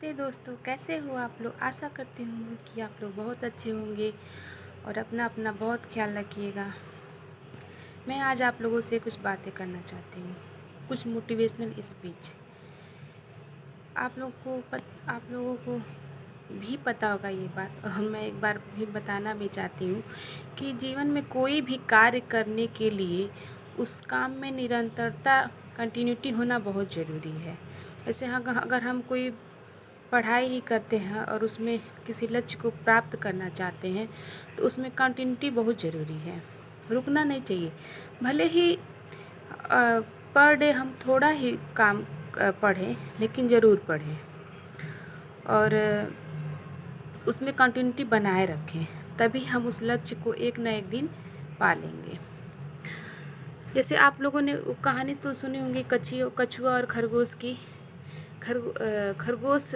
नमस्ते दोस्तों, कैसे हो आप लोग। आशा करती हूँ कि आप लोग बहुत अच्छे होंगे और अपना अपना बहुत ख्याल रखिएगा। मैं आज आप लोगों से कुछ बातें करना चाहती हूँ, कुछ मोटिवेशनल स्पीच। आप लोगों को भी पता होगा ये बात, और मैं एक बार भी बताना भी चाहती हूँ कि जीवन में कोई भी कार्य करने के लिए उस काम में निरंतरता, कंटिन्यूटी होना बहुत ज़रूरी है। जैसे अगर हम कोई पढ़ाई ही करते हैं और उसमें किसी लक्ष्य को प्राप्त करना चाहते हैं तो उसमें कंटिन्यूटी बहुत ज़रूरी है। रुकना नहीं चाहिए। भले ही पर डे हम थोड़ा ही काम पढ़ें, लेकिन ज़रूर पढ़ें और उसमें कंटिन्यूटी बनाए रखें, तभी हम उस लक्ष्य को एक न एक दिन पा लेंगे। जैसे आप लोगों ने कहानी तो सुनी होंगी कछुआ और खरगोश की। खरगोश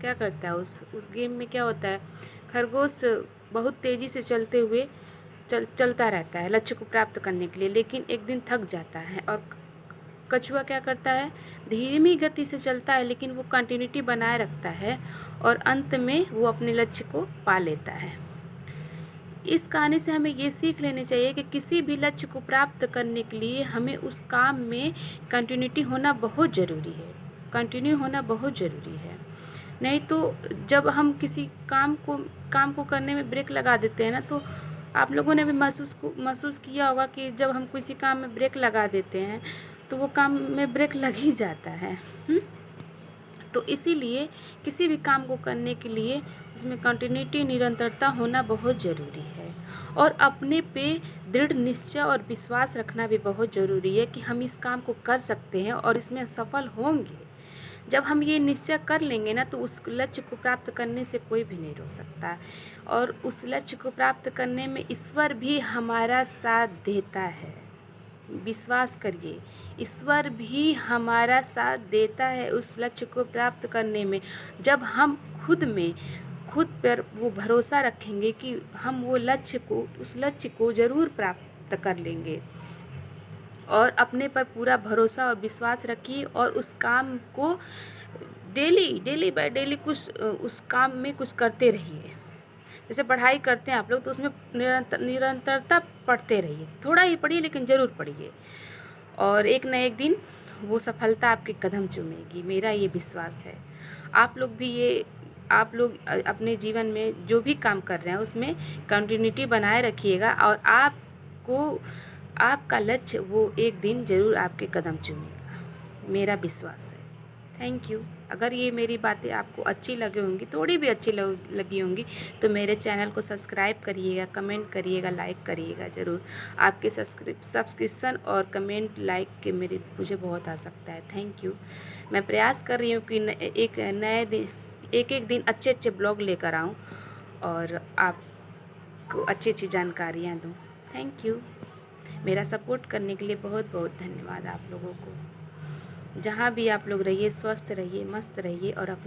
क्या करता है, उस गेम में क्या होता है, खरगोश बहुत तेज़ी से चलते हुए चलता रहता है लक्ष्य को प्राप्त करने के लिए, लेकिन एक दिन थक जाता है। और कछुआ क्या करता है, धीमी गति से चलता है लेकिन वो कंटिन्यूटी बनाए रखता है और अंत में वो अपने लक्ष्य को पा लेता है। इस कहानी से हमें ये सीख लेनी चाहिए कि किसी भी लक्ष्य को प्राप्त करने के लिए हमें उस काम में कंटिन्यूटी होना बहुत ज़रूरी है, कंटिन्यू होना बहुत ज़रूरी है। नहीं तो जब हम किसी काम को करने में ब्रेक लगा देते हैं ना, तो आप लोगों ने भी महसूस किया होगा कि जब हम किसी काम में ब्रेक लगा देते हैं तो वो काम में ब्रेक लग ही जाता है। तो इसीलिए किसी भी काम को करने के लिए उसमें कंटिन्यूटी, निरंतरता होना बहुत ज़रूरी है और अपने पे दृढ़ निश्चय और विश्वास रखना भी बहुत ज़रूरी है कि हम इस काम को कर सकते हैं और इसमें सफल होंगे। जब हम ये निश्चय कर लेंगे ना, तो उस लक्ष्य को प्राप्त करने से कोई भी नहीं रोक सकता और उस लक्ष्य को प्राप्त करने में ईश्वर भी हमारा साथ देता है। विश्वास करिए, ईश्वर भी हमारा साथ देता है उस लक्ष्य को प्राप्त करने में। जब हम खुद पर वो भरोसा रखेंगे कि हम उस लक्ष्य को ज़रूर प्राप्त कर लेंगे, और अपने पर पूरा भरोसा और विश्वास रखिए और उस काम को डेली बाय डेली उस काम में कुछ करते रहिए। जैसे पढ़ाई करते हैं आप लोग, तो उसमें निरंतरता पढ़ते रहिए। थोड़ा ही पढ़िए लेकिन ज़रूर पढ़िए, और एक न एक दिन वो सफलता आपके कदम चूमेगी, मेरा ये विश्वास है। आप लोग अपने जीवन में जो भी काम कर रहे हैं उसमें कंटिन्यूटी बनाए रखिएगा और आपका लक्ष्य वो एक दिन ज़रूर आपके कदम चूमेगा, मेरा विश्वास है। Thank you. अगर ये मेरी बातें आपको अच्छी लगी होंगी, थोड़ी भी अच्छी लगी होंगी, तो मेरे चैनल को सब्सक्राइब करिएगा, कमेंट करिएगा, लाइक करिएगा ज़रूर। आपके सब्सक्रिप्शन और कमेंट लाइक के मुझे बहुत आ सकता है। Thank you. मैं प्रयास कर रही हूँ कि एक दिन अच्छे ब्लॉग लेकर आऊँ और आपको अच्छी जानकारियाँ दूँ। Thank you. मेरा सपोर्ट करने के लिए बहुत बहुत धन्यवाद आप लोगों को। जहाँ भी आप लोग रहिए, स्वस्थ रहिए, मस्त रहिए और अपने